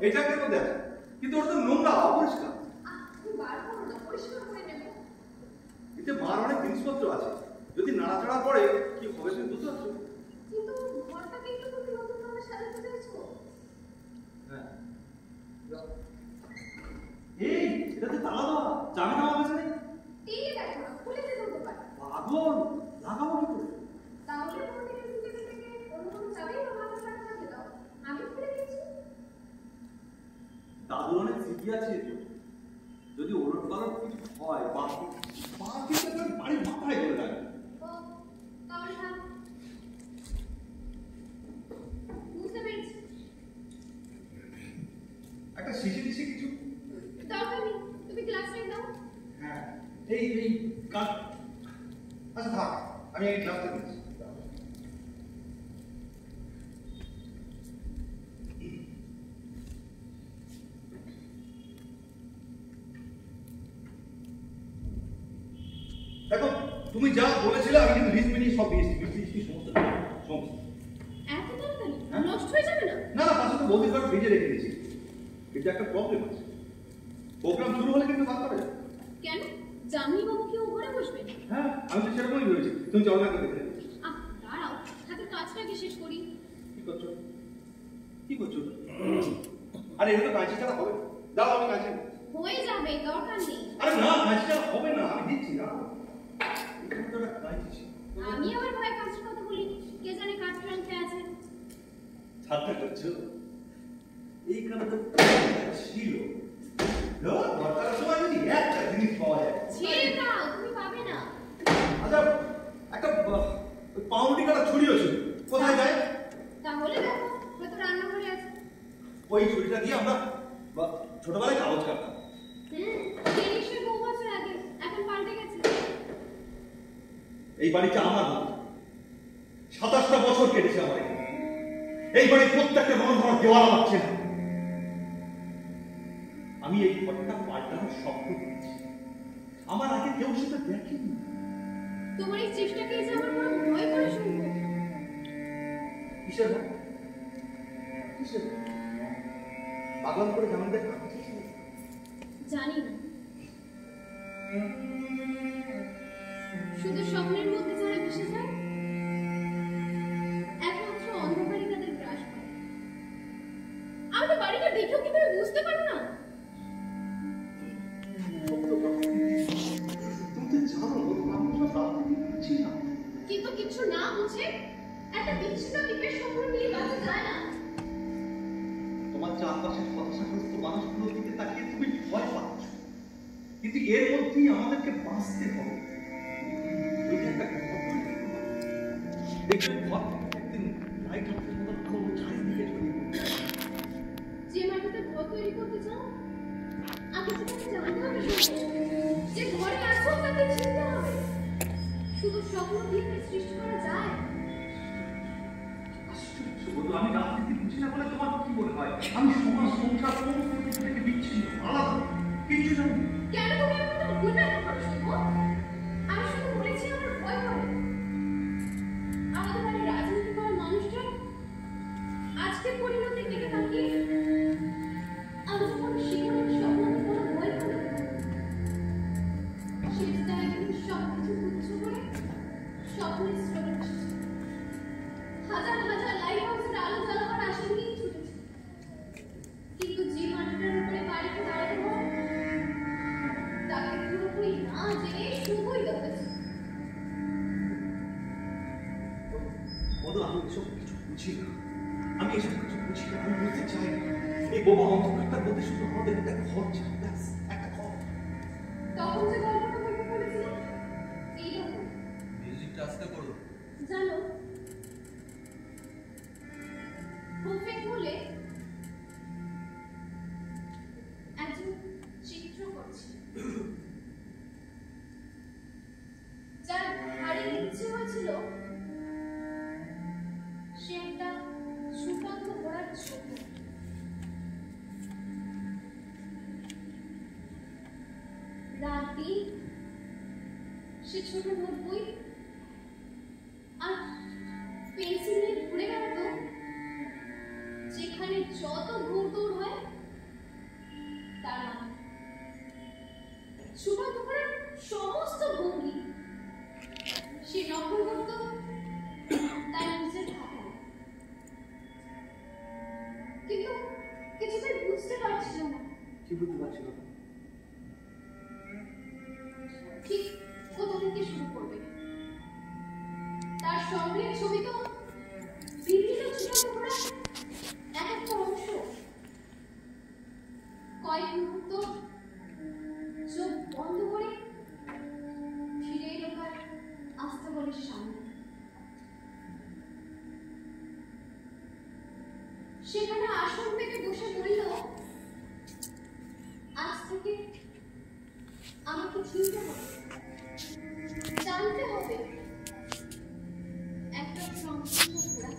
এই ট্যাঙ্কের মধ্যে আছে, কিন্তু ওটা তো নোংরা, অপরিষ্কার। তুমি বার করো না, পরিষ্কার করে নেবো। এতে মার অনেক জিনিসপত্র আছে, যদি নাড়াচাড়া পড়ে কি হবে তুমি বুঝতে পারছো? কিন্তু ঘরটাকে একটু তুমি নতুন ভাবে সাজাতে চাইছো। হ্যাঁ। এই, এটাতে তালা দেওয়া, যাবে না আমার কাছে? টিকে দেখো না, খুলে দিতে হতে পারে। পাগল, লাগাবো কি করে? তাহলে তোমাদের সিসিটিভি থেকে অন্য কোনো চাবি বা মাথা কাটা থাকে দাও, আমি খুলে দিচ্ছি। দাদুর অনেক স্মৃতি আছে এতে। যদি ওলট পালট কিছু হয়, বাকি বাড়ির মাথায় করে রাখবে। ও, তাহলে থাক। বুঝতে পেরেছি। একটা শিশি দিশি কিছু? দরকার নেই, তুমি গ্লাস রেখে দাও। হ্যাঁ, এই কাঠ। আচ্ছা থাক, আমি এই গ্লাসটা দিচ্ছি। দেখো, তুমি যা বলেছিলে আমি কিন্তু লিস্ট মিলিয়ে সব দিয়েছি, মিষ্টি সমস্ত সমস্ত। এত তাড়াতাড়ি হ্যাঁ? নষ্ট হয়ে যাবে না? না না, পাশে তো বৌদির ঘর ফ্রিজে রেখে দিয়েছি, কিন্তু একটা প্রবলেম আছে। প্রোগ্রাম শুরু হলে কিন্তু বাদ করা যাবে। কেন? জাননি বাবু কি ও ঘরে বসবে? হ্যাঁ, আমি তো সেরকমই ভেবেছি। তুমি চলো না কিন্তু। দাঁড়াও, হাতের কাজটাকে শেষ করি। কি করছো? কি করছো? আরে এটা তো কাঁচি ছাড়া হবে না। দাও, আমি কাঁচি। হয়ে যাবে, দরকার নেই। আরে না, কাঁচি ছাড়া হবে না, আমি দিচ্ছি না। এটা তো একটা কাঁচি। আমি আবার ভয় কাজের কথা বলিনি, কে জানে কাঠ ট্রাঙ্কে আছে। ঠাট্টা করছো? এইখানে তো ছিল। দরকার সময় যদি একটা জিনিস পাওয়া যায়। ছেড়ে দাও, তুমি পাবে না। আচ্ছা, একটা পাউরুটি কাটা ছুরিও ছিল, কোথায় যায়? তাহলে দেখো, হয়তো রান্নাঘরে আছে। ওই ছুরিটা দিয়ে আমরা ছোটবেলায় কাগজ কাটতাম। এই নিশ্চয়ই বহু বছর আগে, এখন পাল্টে গেছে। এই বাড়িটা আমার বাড়ি। 27টা বছর কেটেছে আমার এখানে। এই বাড়ির প্রত্যেকটা রণধর দেওয়াল পাচ্ছে না। আমি এই ঘরটা পাল্টানোর স্বপ্ন দেখছি। আমার আগে কেউ সেটা দেখেনি। তোমার এই চেষ্টাকে যে আমার পুরো ভয় করে শুনবো। কিসের ভয়? কিসের ভয়? পাগল করে যেমন দেখ জানি না, শুধু স্বপ্নের মধ্যে যারা ভেসে যায়, একমাত্র অন্ধকারই তাদের গ্রাস করে। আমি তো বাড়িটা দেখেও কিভাবে বুঝতে পারো না? তুমি তো জানো আমি তো রাতে বুঝছি না। কিন্তু কিছু না বুঝে একটা বিচ্ছিন্ন দ্বীপের স্বপ্ন নিয়ে বাঁচা যায় না। তোমার চারপাশের হতাশাগ্রস্ত মানুষগুলোর দিকে তাকিয়ে তুমি ভয় পাচ্ছ, কিন্তু এর মধ্যেই আমাদেরকে বাঁচতে হবে। এই যে একটা ঘর দেখবে, ঘর একদিন লাইট হাউসের মতো আলো চারিদিকে ছড়িয়ে পড়বে। যে মাটিতে ঘর তৈরি করতে চাও, আগে সেটাকে জানতে হবে যে ঘরে আছো স্বপ্ন দিয়ে কি সৃষ্টি করা যায়? আশ্চর্য বলো, আমি রাজনীতি বুঝি না বলে তোমার কি মনে হয় আমি সমাজ সংসার সমস্ত কিছু থেকে বিচ্ছিন্ন, আলাদা, কিচ্ছু জানি না? কেন তুমি আমাকে ভুল ব্যাখ্যা করো শুভ? আমি শুধু বলেছি আমার ভয় করে। আমাদের বাড়ির রাজনীতি করার মানুষটা আজকের পরিণতির দিকে তাকিয়ে আমি যখন শিকড়ের স্বপ্নকে কোনো ভয় করে সেটা একদিন সব কিছু তুচ্ছ করে স্বপ্নের স্রোতে এসেছে। হাজার হাজার লাইট হাউসের আলো জ্বালাবার আশা নিয়েই ছুটেছে, কিন্তু যে মাটিটার উপরে বাড়িতে দাঁড়াতে হয় তাকে পুরোপুরি না জেনে শুভই দৌড়েছে। বলো, আমি এসব কিছু বুঝি না, আমি এসব কিছু বুঝি না, আমি বুঝতে চাই না। এই বোমা অন্ধকারটার মধ্যে শুধু আমাদের একটা ঘর ছিল, ব্যাস একটা ঘর। তখন যে গল্পটা বলতে বলেছিলাম এইরকম। মিউজিকটা আস্তে করো। জানো, বুফেট মলে একজন চিত্র করছে, যার ভারী ইচ্ছে হয়েছিল সে একটা সুকান্ত ঘোড়ার ছবি। রাত দিন সে ছোট নোটবই আর পেন্সিল নিয়ে ঘুরে বেড়াতো, যেখানে যত ঘুরদৌড় হয় তার মানে সুকান্ত ঘোড়ার সমস্ত ভঙ্গি সে নকল করত তার নিজের খাতায়। কিন্তু কিছুতেই বুঝতে পারছিল না কি বুঝতে পারছিল না? ঠিক কোথা থেকে শুরু করবে। তার স্বপ্নের ছবি তো বিভিন্ন ছোট টুকরা এক একটা অংশ। কয়েক মুহূর্ত চোখ বন্ধ করে ফিরে এলো তার আস্তাবলের সামনে। সেখানে আসন পেতে বসে বলল, আজ থেকে আমাকে চিনতে হবে, জানতে হবে একটা সম্পূর্ণ ঘোরা।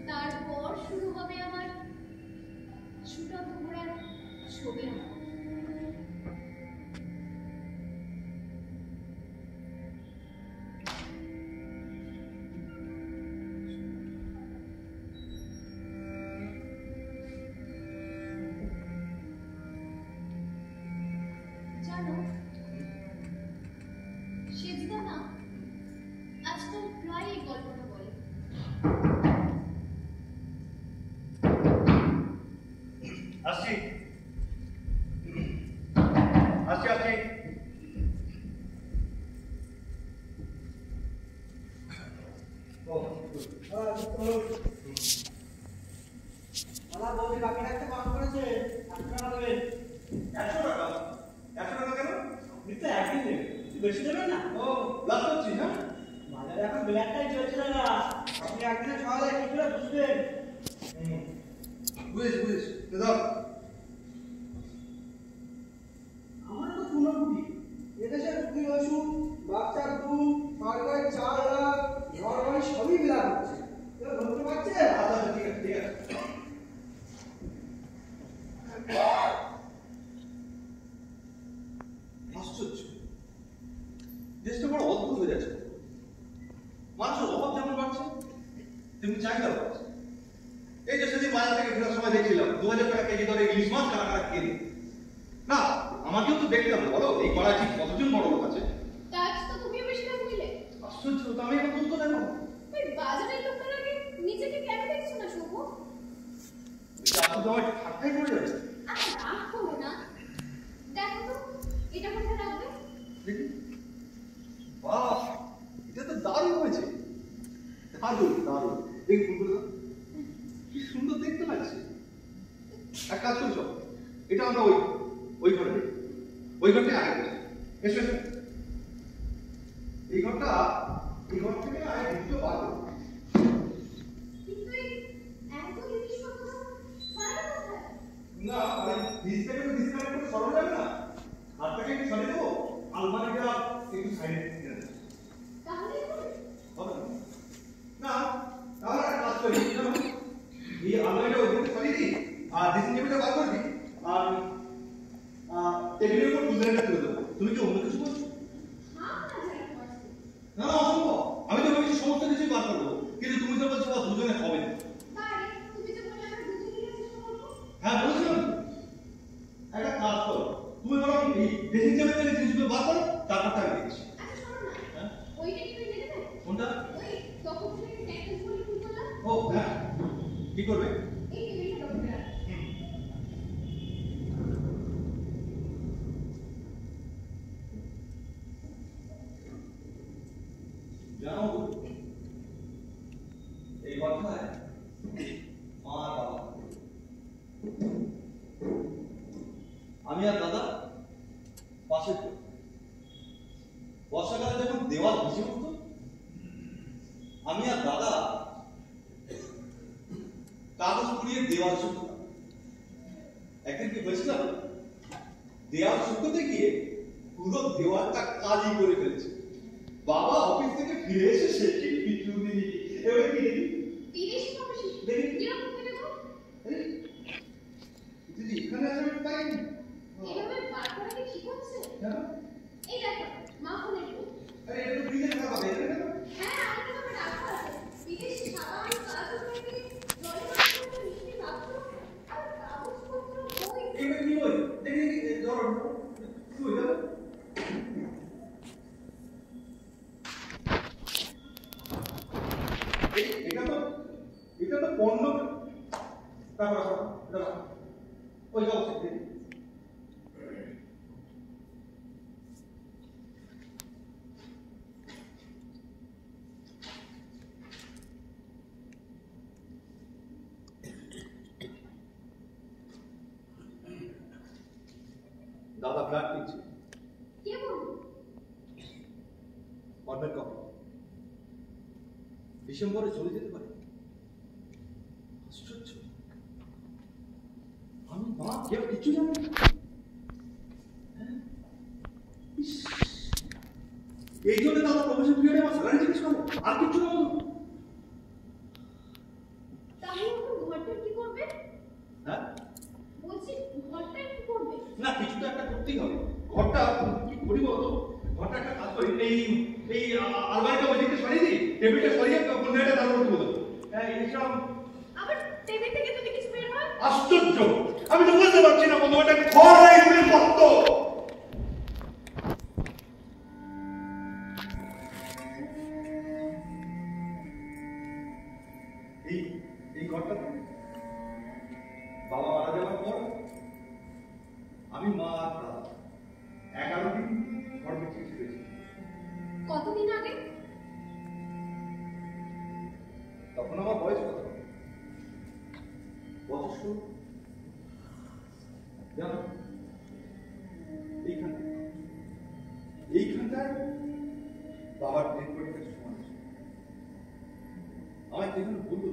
তারপর শুরু হবে আমার সুকান্ত ঘোড়ার ছবি আঁকা। জানো, সেজদা না আজকাল প্রায় এই গল্পটা বলে। আসছি আসছি আসছি। আমার বৌদি বাকি রাখতে বারণ করেছে, 100 টাকা দেবেন। 100 টাকা? 100 টাকা কেন? আপনি তো একদিন দেবেন, একটু বেশি দেবেন না? ও, লাভ করছি না? বাজারে এখন ব্ল্যাকটাই চলছে না, আপনি একদিনে সকালে কি করে বুঝবেন? বুঝেছি বুঝেছি, দাও। আমার তো পুনর্বুদ্ধি, এদেশে রুগী ওষুধ, বাচ্চার দুধ, সরকারের 4 লাখ, ঘর বাড়ি সবই বিলাপ হচ্ছে। কেউ ধরতে পারছে? আচ্ছা আচ্ছা, ঠিক আছে ঠিক আছে। আশ্চর্য, দেশটা বড় অদ্ভুত হয়ে যাচ্ছে। মানুষের অভাব যেমন বাড়ছে তেমনি চাহিদা বাড়ছে। এই যে সেদিন বাজার থেকে ফেরার সময় দেখছিলাম 2000 টাকা কেজি দরে ইলিশ মাছ কারা কারা কিনে। না, আমাকেও তো দেখতে হবে, বলো এই পাড়ায় ঠিক কতজন বড় লোক আছে। তাজ তো তুমিও বেশি না বুঝলে। আশ্চর্য, তো আমি এখন তুলতে দেখো ওই বাজারের লোকটার আগে নিজেকে কেন দেখছো না শুভ? তো আমার ঠাট্টাই করে যাচ্ছে। আর রাগ করো না, দেখো তো এটা কোথায় রাখবে। দেখি, বাহ, এটা তো দারুণ হয়েছে, দারুণ দারুণ। দেখি ফুলগুলো দাও। কি সুন্দর দেখতে লাগছে। এক কাজ করছো, এটা আমরা ওই ঘরে দিই। ওই ঘরটাই আগে বসে। এসো এসো। এই ঘর থেকে আগে দ্বিতীয় বার করবো। কিন্তু এই এত জিনিসপত্র পারে কোথায়? না, মানে ফ্রিজ থেকে তো ডিসকানেক্ট করে সরানো যাবে না। হাতটাকে একটু সরিয়ে দেবো, আলমারিটা একটু সাইডে রেখে দেবো। এই আলমারিটা ওইদিকে সরিয়ে দিই আর ড্রেসিং টেবিলটা বার করে দিই আর টেবিলের উপর ফুলদানিটা তুলে দেবো। তুমি কি অন্য কিছু বলছো? না না অসম্ভব, আমি তো ভেবেছি সমস্ত কিছুই বার করবো, কিন্তু তুমি তো বলছো দুজনে হবে না। হ্যাঁ বলেছিলাম, একটা কাজ করো, তুমি বরং এই ড্রেসিং টেবিল থেকে জিনিসগুলো বার করো, তারপর আমি দেখছি। কোনটা? ও হ্যাঁ, কি করবে? জানো এই ঘটনায় মা আর বাবা, আমি আর দাদা পাশে বর্ষাকালে যখন দেওয়াল ভিজে উঠত, আমি আর দাদা কাগজ পুড়িয়ে দেওয়াল শুকতাম। একদিন কি হয়েছিল, দেওয়াল শুকোতে গিয়ে পুরো দেওয়ালটা কালি করে ফেলেছে। বাবা অফিস থেকে ফিরে এসে সে কি পিটুনি, এবারে কি দিদি এখানে আছে আমি পাইনি। এইভাবে বার করা কি ঠিক হচ্ছে? এই দেখো মা ফোনে একটু। আরে এটা তো ফ্রিজে রাখা হবে, এটা না? হ্যাঁ আমি তো রাখা আছে। বিদেশি সাবান কাগজ থেকে জলে মাখানো মিষ্টি রাখতো আর কাগজপত্র বই। এটা কি বই? দেখি ধরো কি হইলো? এটা তো পণ্য। তারপর দাদা ওই যাও দেখি। দাদা ফ্ল্যাট কিনছে। কে বলবো? অর্ডার কপি ডিসেম্বরে চলে যেতে পারে। আশ্চর্য, আমি মা কেউ কিছু জানি না। এই জন্য দাদা প্রমোশন পিরিয়ডে আমার স্যালারি জিজ্ঞেস করো, আর কিছু না বলো। তাহলে এখন ঘরটা কি করবে? হ্যাঁ বলছি ঘরটা কি করবে? না কিছু তো একটা করতেই হবে। ঘরটা কি করি বলতো, ঘরটা একটা কাজ করি, এই আলমারিটা ওই দিকে সরিয়ে দিই, টেবিলটা সরিয়ে ফুলদানিটা তার উপর তুলে দেবো। হ্যাঁ এইসব আবার টেবিল থেকে যদি কিছু বের হয়? আশ্চর্য, আমি তো বুঝতে পারছি না বন্ধু, এটা ঘর না এগুলো কত। এই ঘরটা বাবা মারা যাওয়ার পর আমি মা আর দাদা 11 দিন ঘর বেঁচে ছিলেছি। কতদিন আগে? তখন আমার বয়স কত? বছর জানো এইখানটায় বাবার ডেড বডিটা সমান আছে। আমায় কেন বললো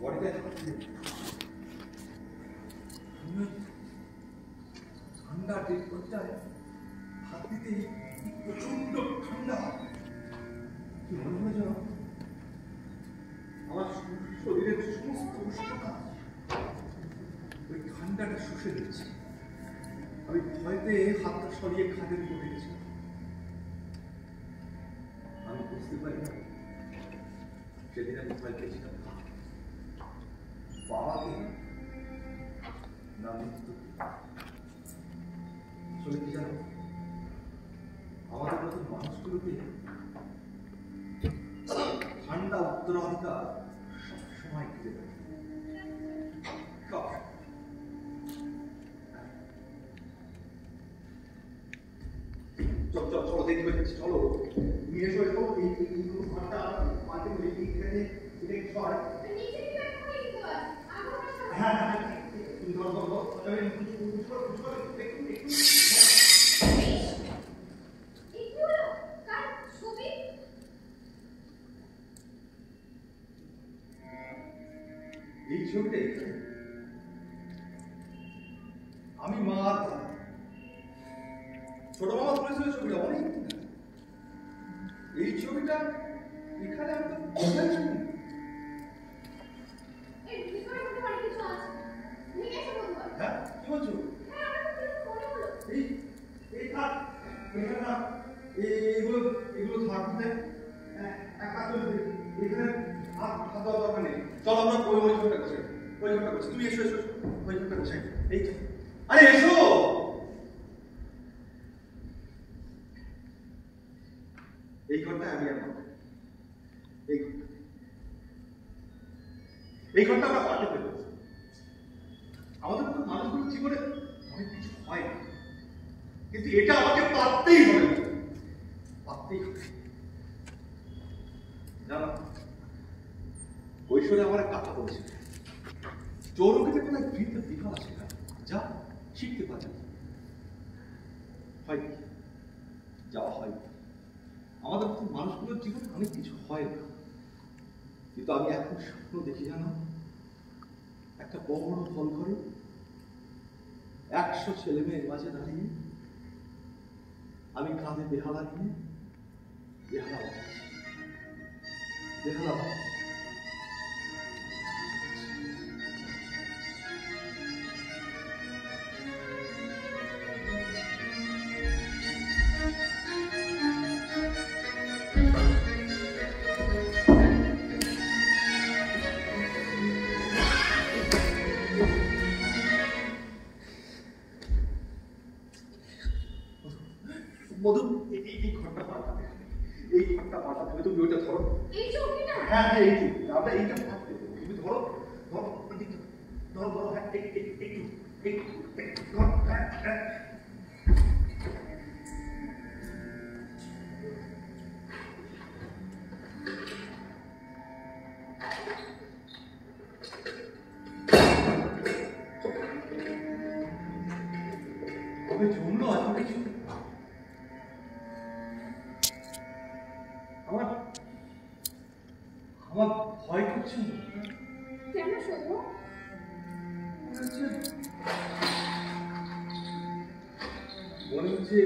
বডিটা ঠান্ডা ডেড বডিটায় হাত দিতে প্রচন্ড ঠান্ডা। কি মনে হয় জানো, আমার শরীরের সমস্ত উষ্ণতা ওই ঠান্ডাটা শুষে দিচ্ছে। আমি ভয়তে হাতটা সরিয়ে খাটের উপর রেখেছি। আমি বুঝতে পারি না সেদিন আমি ভয় পেয়েছিলাম বাবাকে না মৃত্যু। আসলে কি জানো, আমাদের মতো মানুষগুলোকে ঠান্ডা উত্তরাধিকার সবসময় ঘিরে দেয়। চলো দেখতে পাচ্ছি, চলো নিয়ে এসো এসো এই ঘরটা মাঝে এইখানে এটা সর। নিচে কি একটা করে দিতে পার? আমার কাছে হ্যাঁ হ্যাঁ তুমি ধরো এই কি হলো? কার ছবি? এই ছবিটা আমি মা আর দাদা, ছোট মামা তুলেছিল ছবিটা অনেক। এই ছবিটা এখানে আমি তো কোথায় ছবি ঘরটা গোছাই, ওই ঘরটা গোছাই। তুমি এসো এসো, ওই ঘরটা গোছাই। এই তো, আরে এসো। এই ঘরটা আমি আর মা, এই ঘরটা আমরা পাল্টে ফেলবো। আমাদের মতো মানুষগুলোর জীবনে অনেক কিছু হয় না, কিন্তু এটা আমাকে পারতেই হবে, পারতেই হবে। জানো, কৈশোরে আমার এক কথা বলছে, চৌরঙ্গিতে কোথায় ফ্রিতে বিফল আসে না, যা শিখতে পারে হয় যাওয়া হয়। আমাদের মতো মানুষগুলোর জীবনে অনেক কিছু হয় না, কিন্তু আমি এখন স্বপ্ন দেখি জানো, একটা বড় হল ঘরে 100 ছেলে মেয়ের মাঝে দাঁড়িয়ে আমি কাঁধে বেহালা নিয়ে বেহালা বাজাচ্ছি, বেহালা বাজাচ্ছি। মধু, এই ঘরটা পাল্টাতে হবে, এই ঘরটা পাল্টাতে হবে। তুমি ওইটা ধরো। এই চৌকিটা? হ্যাঁ হ্যাঁ, এই তো আমরা এইটা পাল্টাতে হবে। তুমি ধরো ধরো, এদিকে ধরো ধরো, হ্যাঁ একটু ধরো, হ্যাঁ হ্যাঁ। কবে জমলো এত কিছু? আমার ভয় করছে। কেন শুভ? মনে হচ্ছে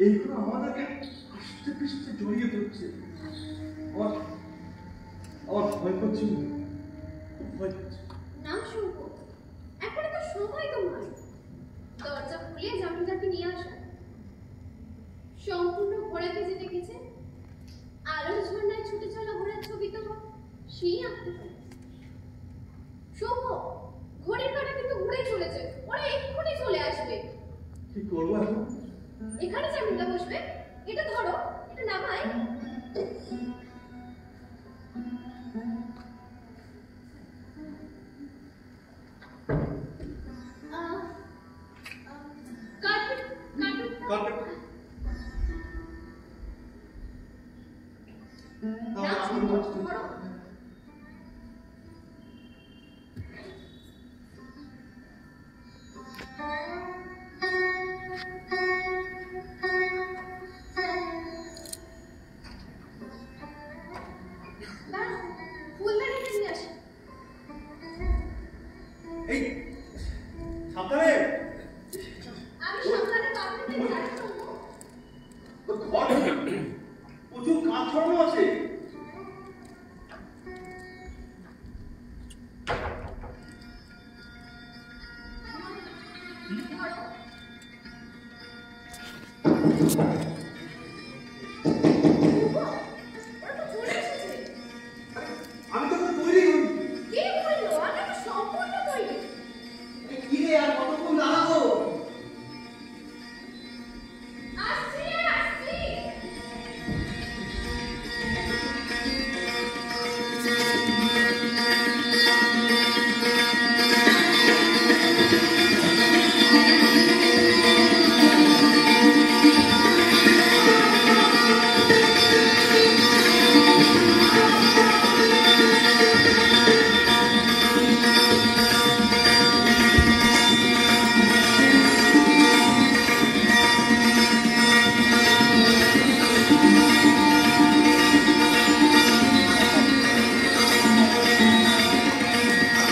এইগুলো আমাদেরকে আস্তে পিস্তে জড়িয়ে ধরছে। আমার ভয় করছে, খুব ভয় করছে। না শুভ, এখন তো সময় তোমার। দরজা খুলে জামিনদারকে নিয়ে আসা, সম্পূর্ণ ঘোড়াকে যে দেখেছে, আলোর ঝর্ণায় ছুটে চলা ঘোড়ার ছবি তো সেই আঁকতে পারে। শুভ, ঘড়ির কাঁটা কিন্তু ঘুরেই চলেছে, ওরা এক্ষুনি চলে আসবে। কি করবো এখন? এখানে জামিনদার বসবে, এটা ধরো, এটা নামায়। কার্পেট কার্পেট কার্পেট না শুভ, ধরো। ফুলদানিটা নিয়ে আসি। এই সাবধানে, আমি সাবধানে বাথরুমে যাই শুভ। তোর ঘর প্রচুর কাজ ছড়ানো আছে। ধরো।